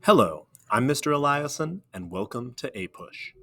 Hello, I'm Mr. Eliason, and welcome to APUSH.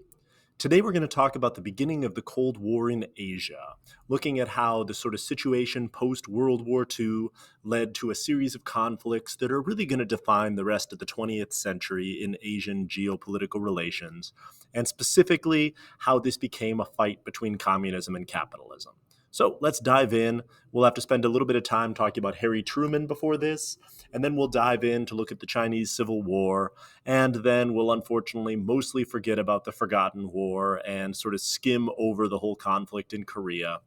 Today we're going to talk about the beginning of the Cold War in Asia, looking at how the sort of situation post-World War II led to a series of conflicts that are really going to define the rest of the 20th century in Asian geopolitical relations, and specifically how this became a fight between communism and capitalism. So let's dive in. We'll have to spend a little bit of time talking about Harry Truman before this, and then we'll dive in to look at the Chinese Civil War, and then we'll unfortunately mostly forget about the Forgotten War and sort of skim over the whole conflict in Korea,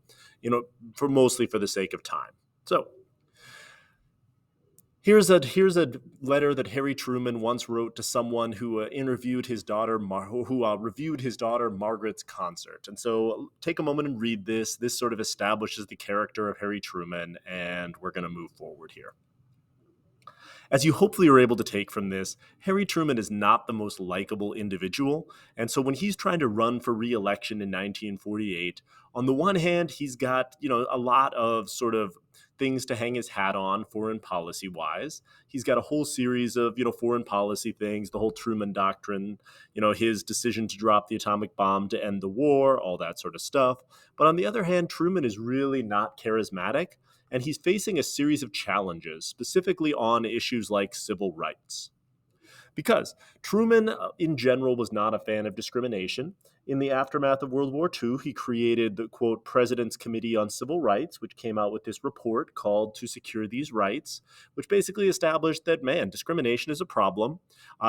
for mostly for the sake of time. So here's a letter that Harry Truman once wrote to someone who interviewed his daughter, who reviewed his daughter Margaret's concert. And so take a moment and read this. This sort of establishes the character of Harry Truman, and we're going to move forward here. As you hopefully are able to take from this, Harry Truman is not the most likable individual. And so when he's trying to run for re-election in 1948, on the one hand, he's got, a lot of sort of things to hang his hat on foreign policy wise. He's got a whole series of, foreign policy things, the whole Truman Doctrine, his decision to drop the atomic bomb to end the war, all that sort of stuff. But on the other hand, Truman is really not charismatic, and he's facing a series of challenges, specifically on issues like civil rights. Because Truman, in general, was not a fan of discrimination. In the aftermath of World War II, he created the, quote, President's Committee on Civil Rights, which came out with this report called To Secure These Rights, which basically established that, discrimination is a problem.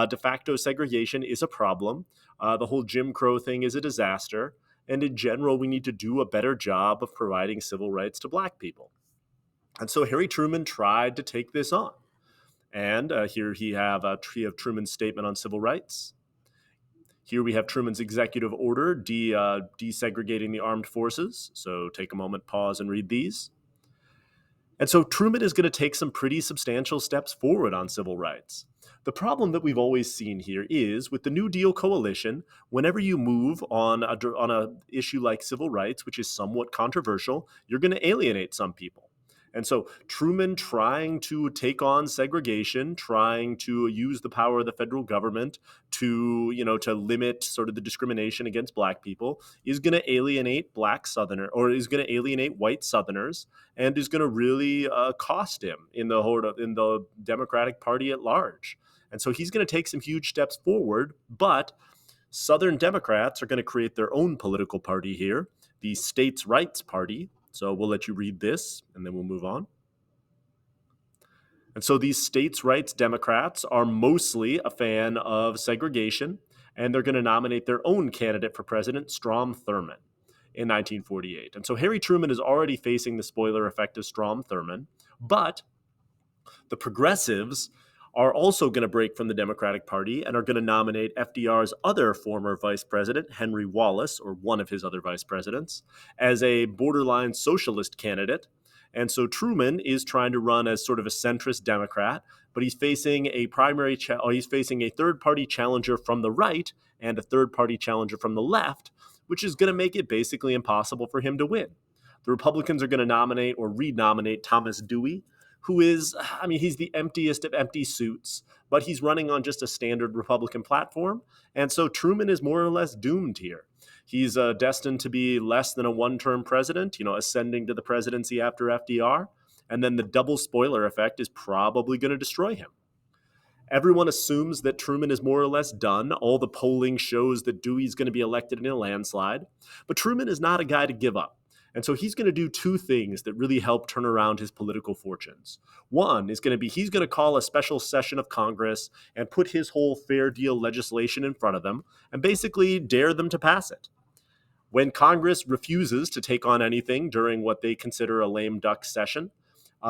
De facto segregation is a problem. The whole Jim Crow thing is a disaster. And in general, we need to do a better job of providing civil rights to Black people. And so Harry Truman tried to take this on. And here we have Truman's statement on civil rights. Here we have Truman's executive order desegregating the armed forces. So take a moment, pause, and read these. And so Truman is going to take some pretty substantial steps forward on civil rights. The problem that we've always seen here is with the New Deal coalition, whenever you move on a issue like civil rights, which is somewhat controversial, you're going to alienate some people. And so Truman, trying to take on segregation, trying to use the power of the federal government to limit sort of the discrimination against Black people, is going to alienate is going to alienate white Southerners, and is going to really cost him in the Democratic Party at large. And so he's going to take some huge steps forward, but Southern Democrats are going to create their own political party here, the States' Rights Party. So we'll let you read this, and then we'll move on. And so these states' rights Democrats are mostly a fan of segregation, and they're going to nominate their own candidate for president, Strom Thurmond, in 1948. And so Harry Truman is already facing the spoiler effect of Strom Thurmond, but the progressives are also going to break from the Democratic Party and are going to nominate FDR's other former vice president, Henry Wallace, or one of his other vice presidents, as a borderline socialist candidate. And so Truman is trying to run as sort of a centrist Democrat, but he's facing a third-party challenger from the right and a third-party challenger from the left, which is going to make it basically impossible for him to win. The Republicans are going to nominate or renominate Thomas Dewey, who is, he's the emptiest of empty suits, but he's running on just a standard Republican platform. And so Truman is more or less doomed here. He's destined to be less than a one-term president, ascending to the presidency after FDR. And then the double spoiler effect is probably going to destroy him. Everyone assumes that Truman is more or less done. All the polling shows that Dewey's going to be elected in a landslide. But Truman is not a guy to give up. And so he's going to do two things that really help turn around his political fortunes. One is going to be he's going to call a special session of Congress and put his whole fair deal legislation in front of them and basically dare them to pass it. When Congress refuses to take on anything during what they consider a lame duck session,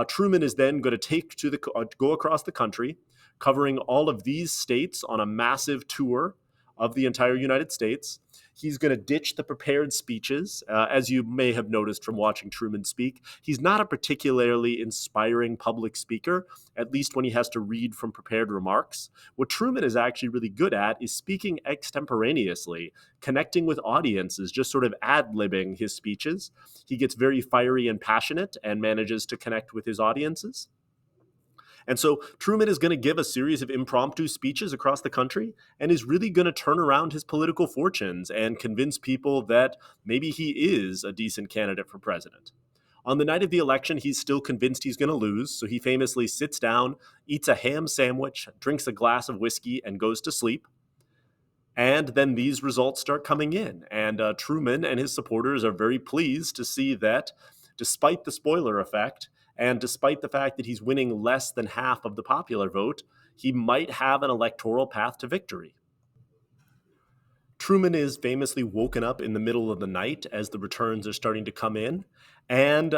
Truman is then going to go across the country, covering all of these states on a massive tour of the entire United States. He's going to ditch the prepared speeches. As you may have noticed from watching Truman speak, he's not a particularly inspiring public speaker, at least when he has to read from prepared remarks. What Truman is actually really good at is speaking extemporaneously, connecting with audiences, just sort of ad-libbing his speeches. He gets very fiery and passionate and manages to connect with his audiences. And so Truman is going to give a series of impromptu speeches across the country and is really going to turn around his political fortunes and convince people that maybe he is a decent candidate for president. On the night of the election, he's still convinced he's going to lose, so he famously sits down, eats a ham sandwich, drinks a glass of whiskey, and goes to sleep. And then these results start coming in. And Truman and his supporters are very pleased to see that, despite the spoiler effect, and despite the fact that he's winning less than half of the popular vote, he might have an electoral path to victory. Truman is famously woken up in the middle of the night as the returns are starting to come in, and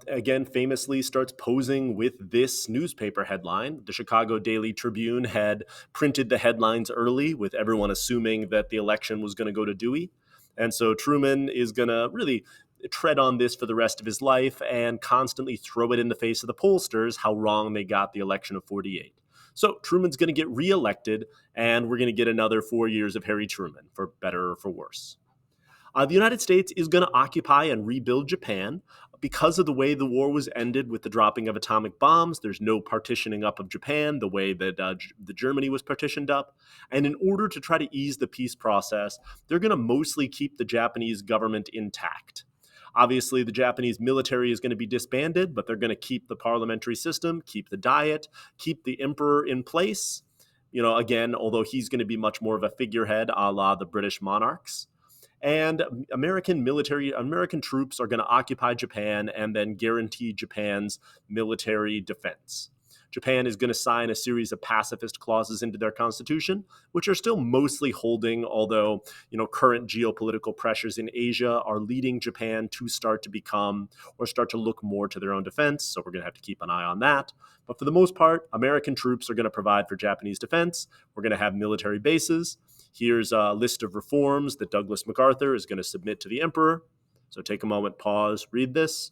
again, famously starts posing with this newspaper headline. The Chicago Daily Tribune had printed the headlines early, with everyone assuming that the election was going to go to Dewey. And so Truman is going to really tread on this for the rest of his life and constantly throw it in the face of the pollsters how wrong they got the election of 48. So Truman's going to get reelected, and we're going to get another 4 years of Harry Truman, for better or for worse. The United States is going to occupy and rebuild Japan. Because of the way the war was ended with the dropping of atomic bombs, there's no partitioning up of Japan the way that the Germany was partitioned up. And in order to try to ease the peace process, they're going to mostly keep the Japanese government intact. Obviously, the Japanese military is going to be disbanded, but they're going to keep the parliamentary system, keep the diet, keep the emperor in place. Again, although he's going to be much more of a figurehead a la the British monarchs. And American troops are going to occupy Japan and then guarantee Japan's military defense. Japan is going to sign a series of pacifist clauses into their constitution, which are still mostly holding, although current geopolitical pressures in Asia are leading Japan to start to look more to their own defense. So we're going to have to keep an eye on that. But for the most part, American troops are going to provide for Japanese defense. We're going to have military bases. Here's a list of reforms that Douglas MacArthur is going to submit to the emperor. So take a moment, pause, read this.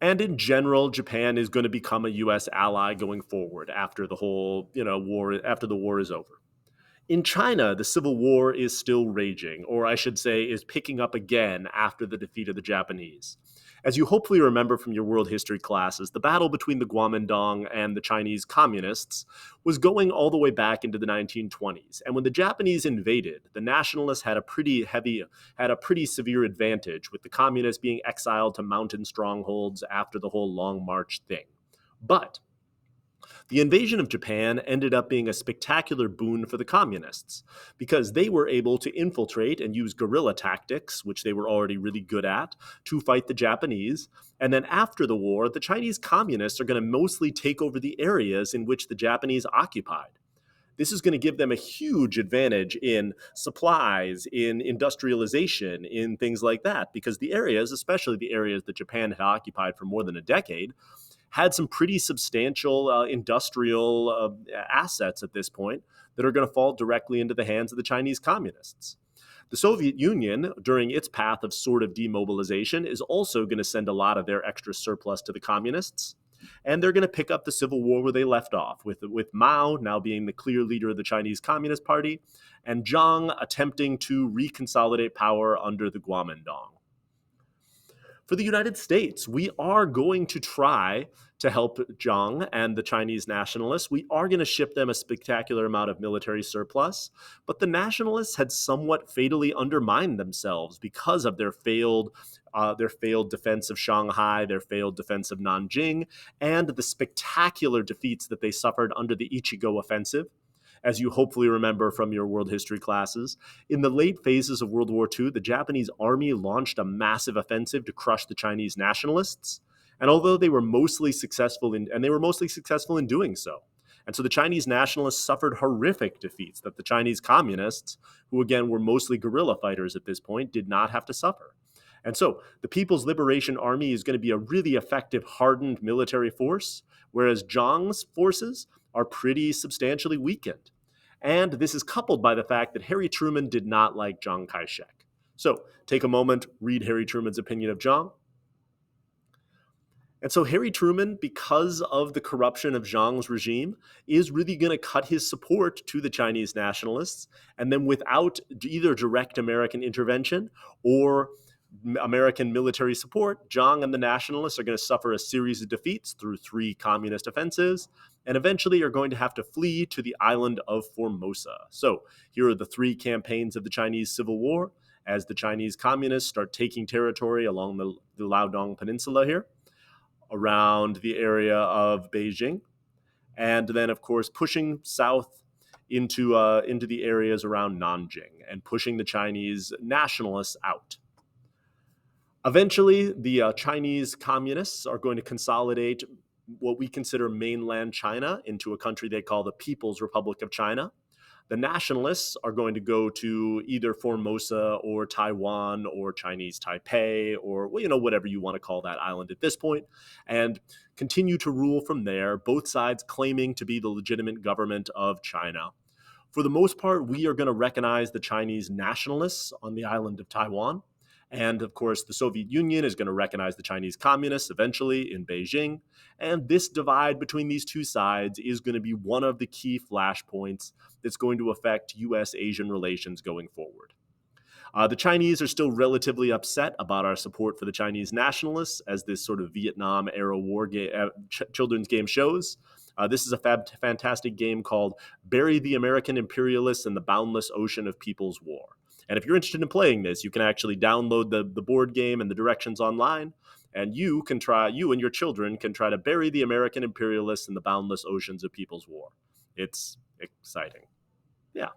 And in general, Japan is going to become a U.S. ally going forward after the whole, after the war is over. In China, the Civil War is still raging, or I should say, is picking up again after the defeat of the Japanese. As you hopefully remember from your world history classes, the battle between the Kuomintang and the Chinese communists was going all the way back into the 1920s. And when the Japanese invaded, the nationalists had a pretty severe advantage, with the communists being exiled to mountain strongholds after the whole Long March thing. But the invasion of Japan ended up being a spectacular boon for the communists, because they were able to infiltrate and use guerrilla tactics, which they were already really good at, to fight the Japanese. And then after the war, the Chinese communists are going to mostly take over the areas in which the Japanese occupied. This is going to give them a huge advantage in supplies, in industrialization, in things like that, because the areas, especially the areas that Japan had occupied for more than a decade, had some pretty substantial industrial assets at this point that are going to fall directly into the hands of the Chinese communists. The Soviet Union, during its path of sort of demobilization, is also going to send a lot of their extra surplus to the communists. And they're going to pick up the Civil War where they left off, with Mao now being the clear leader of the Chinese Communist Party, and Jiang attempting to reconsolidate power under the Kuomintang. For the United States, we are going to try to help Jiang and the Chinese nationalists. We are going to ship them a spectacular amount of military surplus, but the nationalists had somewhat fatally undermined themselves because of their failed defense of Shanghai, their failed defense of Nanjing, and the spectacular defeats that they suffered under the Ichigo offensive. As you hopefully remember from your world history classes, in the late phases of World War II, the Japanese army launched a massive offensive to crush the Chinese nationalists. And although they were mostly successful in doing so. And so the Chinese nationalists suffered horrific defeats that the Chinese communists, who again were mostly guerrilla fighters at this point, did not have to suffer. And so the People's Liberation Army is going to be a really effective, hardened military force, whereas Jiang's forces are pretty substantially weakened. And this is coupled by the fact that Harry Truman did not like Chiang Kai-shek. So take a moment, read Harry Truman's opinion of Jiang. And so Harry Truman, because of the corruption of Jiang's regime, is really going to cut his support to the Chinese nationalists. And then without either direct American intervention or American military support, Zhang and the nationalists are going to suffer a series of defeats through 3 communist offensives, and eventually are going to have to flee to the island of Formosa. So here are the 3 campaigns of the Chinese Civil War as the Chinese communists start taking territory along the Liaodong Peninsula here, around the area of Beijing, and then, of course, pushing south into the areas around Nanjing and pushing the Chinese nationalists out. Eventually, the Chinese communists are going to consolidate what we consider mainland China into a country they call the People's Republic of China. The nationalists are going to go to either Formosa or Taiwan or Chinese Taipei or, well, whatever you want to call that island at this point, and continue to rule from there, both sides claiming to be the legitimate government of China. For the most part, we are going to recognize the Chinese nationalists on the island of Taiwan. And of course, the Soviet Union is going to recognize the Chinese communists eventually in Beijing. And this divide between these 2 sides is going to be one of the key flashpoints that's going to affect U.S.-Asian relations going forward. The Chinese are still relatively upset about our support for the Chinese nationalists, as this sort of Vietnam-era war children's game shows. This is a fantastic game called Bury the American Imperialists in the Boundless Ocean of People's War. And if you're interested in playing this, you can actually download the board game and the directions online, and you and your children can try to bury the American imperialists in the boundless oceans of People's War. It's exciting. Yeah.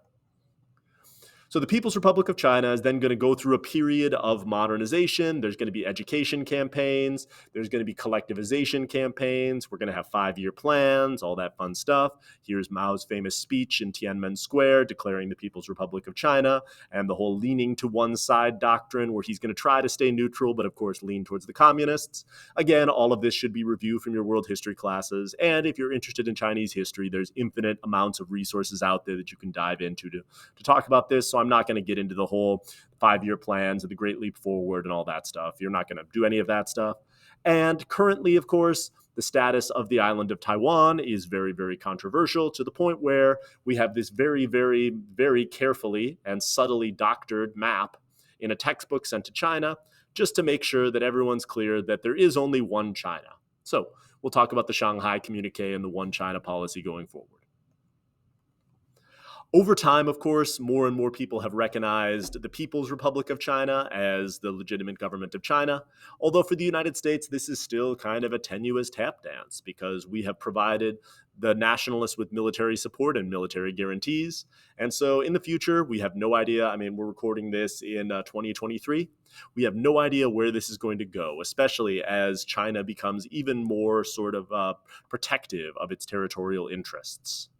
So the People's Republic of China is then going to go through a period of modernization. There's going to be education campaigns. There's going to be collectivization campaigns. We're going to have 5-year plans, all that fun stuff. Here's Mao's famous speech in Tiananmen Square declaring the People's Republic of China and the whole leaning to one side doctrine, where he's going to try to stay neutral, but of course lean towards the communists. Again, all of this should be reviewed from your world history classes. And if you're interested in Chinese history, there's infinite amounts of resources out there that you can dive into to talk about this. So I'm not going to get into the whole 5-year plans of the Great Leap Forward and all that stuff. You're not going to do any of that stuff. And currently, of course, the status of the island of Taiwan is very, very controversial, to the point where we have this very, very, very carefully and subtly doctored map in a textbook sent to China, just to make sure that everyone's clear that there is only one China. So we'll talk about the Shanghai Communique and the one China policy going forward. Over time, of course, more and more people have recognized the People's Republic of China as the legitimate government of China. Although for the United States, this is still kind of a tenuous tap dance, because we have provided the nationalists with military support and military guarantees. And so in the future, we have no idea. I mean, we're recording this in 2023. We have no idea where this is going to go, especially as China becomes even more sort of protective of its territorial interests.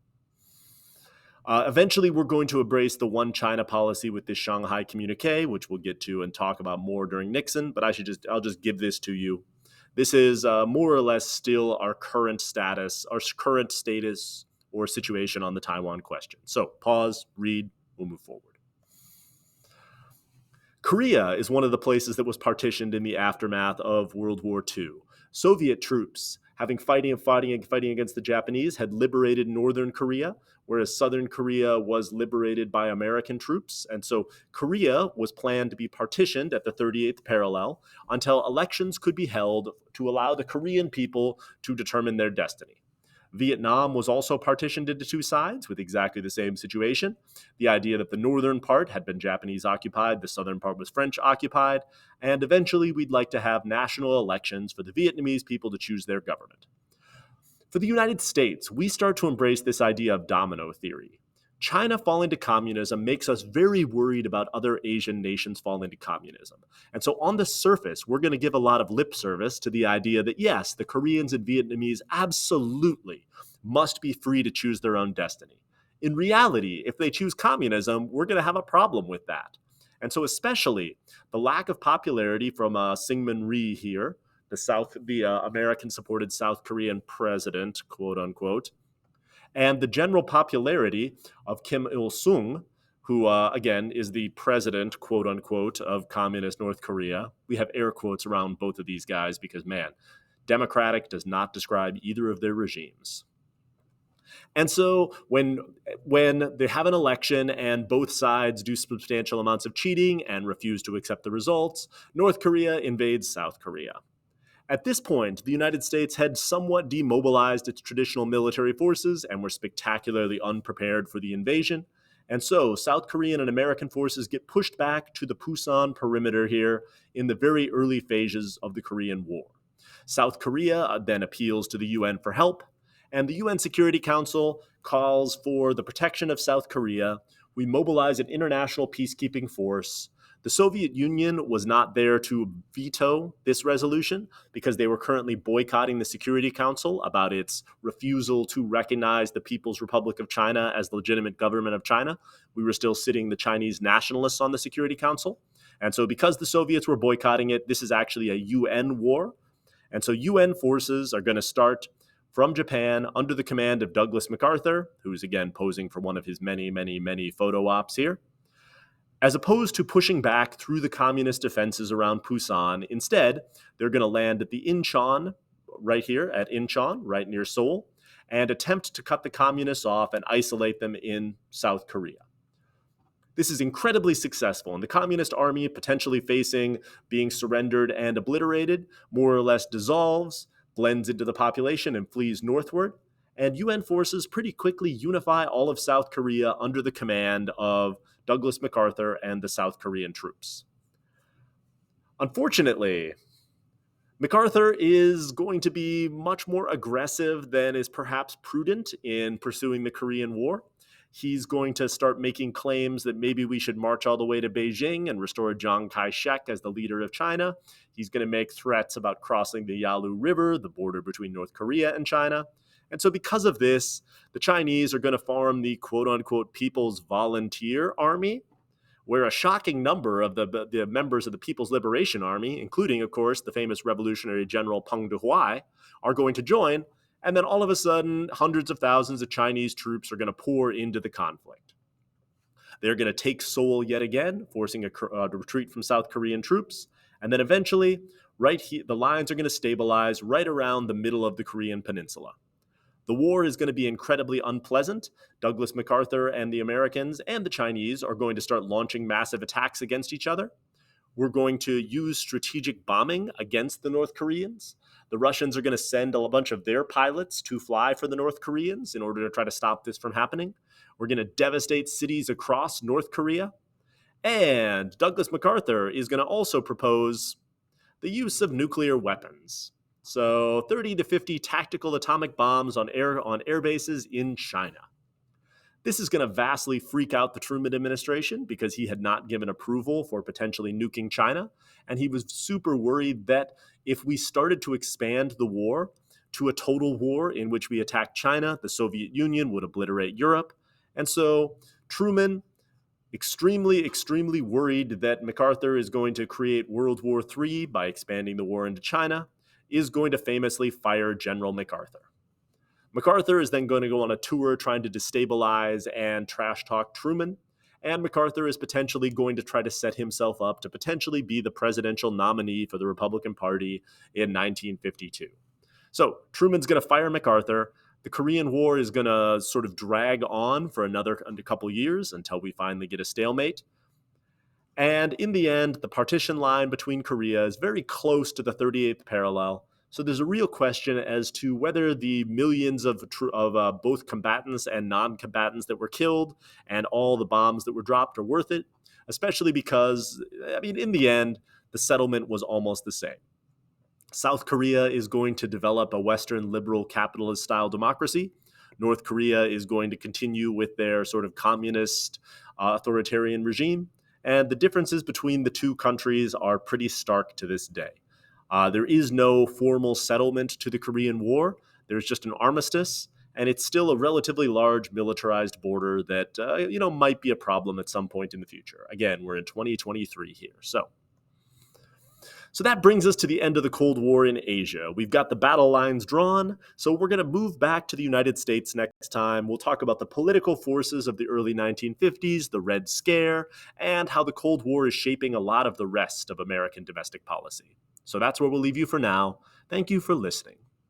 Eventually, we're going to embrace the one China policy with this Shanghai Communique, which we'll get to and talk about more during Nixon. But I'll just give this to you. This is more or less still our current status or situation on the Taiwan question. So pause, read, we'll move forward. Korea is one of the places that was partitioned in the aftermath of World War II. Soviet troops, having fighting against the Japanese, had liberated northern Korea, whereas southern Korea was liberated by American troops. And so Korea was planned to be partitioned at the 38th parallel until elections could be held to allow the Korean people to determine their destiny. Vietnam was also partitioned into 2 sides with exactly the same situation. The idea that the northern part had been Japanese occupied, the southern part was French occupied, and eventually we'd like to have national elections for the Vietnamese people to choose their government. For the United States, we start to embrace this idea of domino theory. China falling to communism makes us very worried about other Asian nations falling to communism. And so on the surface, we're going to give a lot of lip service to the idea that, yes, the Koreans and Vietnamese absolutely must be free to choose their own destiny. In reality, if they choose communism, we're going to have a problem with that. And so especially the lack of popularity from Syngman Rhee here, the American-supported South Korean president, quote unquote, and the general popularity of Kim Il-sung, who, again, is the president, quote unquote, of communist North Korea. We have air quotes around both of these guys because, man, democratic does not describe either of their regimes. And so when they have an election and both sides do substantial amounts of cheating and refuse to accept the results, North Korea invades South Korea. At this point, the United States had somewhat demobilized its traditional military forces and were spectacularly unprepared for the invasion. And so, South Korean and American forces get pushed back to the Pusan perimeter here in the very early phases of the Korean War. South Korea then appeals to the UN for help, and the UN Security Council calls for the protection of South Korea. We mobilize an international peacekeeping force. The Soviet Union was not there to veto this resolution because they were currently boycotting the Security Council about its refusal to recognize the People's Republic of China as the legitimate government of China. We were still sitting the Chinese nationalists on the Security Council. And so, because the Soviets were boycotting it, this is actually a UN war. And so, UN forces are going to start from Japan under the command of Douglas MacArthur, who's again posing for one of his many, many, many photo ops here. As opposed to pushing back through the communist defenses around Pusan, instead, they're going to land at the Incheon, right here at Incheon, right near Seoul, and attempt to cut the communists off and isolate them in South Korea. This is incredibly successful, and the communist army, potentially facing being surrendered and obliterated, more or less dissolves, blends into the population, and flees northward. And UN forces pretty quickly unify all of South Korea under the command of Douglas MacArthur and the South Korean troops. Unfortunately, MacArthur is going to be much more aggressive than is perhaps prudent in pursuing the Korean War. He's going to start making claims that maybe we should march all the way to Beijing and restore Chiang Kai-shek as the leader of China. He's going to make threats about crossing the Yalu River, the border between North Korea and China. And so because of this, the Chinese are going to form the quote-unquote People's Volunteer Army, where a shocking number of the members of the People's Liberation Army, including, of course, the famous Revolutionary General Peng Dehuai, are going to join. And then all of a sudden, hundreds of thousands of Chinese troops are going to pour into the conflict. They're going to take Seoul yet again, forcing a retreat from South Korean troops. And then eventually, the lines are going to stabilize right around the middle of the Korean peninsula. The war is going to be incredibly unpleasant. Douglas MacArthur and the Americans and the Chinese are going to start launching massive attacks against each other. We're going to use strategic bombing against the North Koreans. The Russians are going to send a bunch of their pilots to fly for the North Koreans in order to try to stop this from happening. We're going to devastate cities across North Korea. And Douglas MacArthur is going to also propose the use of nuclear weapons. So 30 to 50 tactical atomic bombs on air bases in China. This is going to vastly freak out the Truman administration because he had not given approval for potentially nuking China. And he was super worried that if we started to expand the war to a total war in which we attacked China, the Soviet Union would obliterate Europe. And so Truman, extremely, extremely worried that MacArthur is going to create World War III by expanding the war into China, is going to famously fire General MacArthur. MacArthur is then going to go on a tour trying to destabilize and trash talk Truman, and MacArthur is potentially going to try to set himself up to potentially be the presidential nominee for the Republican Party in 1952. So Truman's going to fire MacArthur. The Korean War is going to sort of drag on for another couple years until we finally get a stalemate. And in the end, the partition line between Korea is very close to the 38th parallel. So there's a real question as to whether the millions of both combatants and non-combatants that were killed and all the bombs that were dropped are worth it, especially because, in the end, the settlement was almost the same. South Korea is going to develop a Western liberal capitalist-style democracy. North Korea is going to continue with their sort of communist authoritarian regime. And the differences between the two countries are pretty stark to this day. There is no formal settlement to the Korean War. There's just an armistice, and it's still a relatively large militarized border that might be a problem at some point in the future. Again, we're in 2023 here. So that brings us to the end of the Cold War in Asia. We've got the battle lines drawn, so we're going to move back to the United States next time. We'll talk about the political forces of the early 1950s, the Red Scare, and how the Cold War is shaping a lot of the rest of American domestic policy. So that's where we'll leave you for now. Thank you for listening.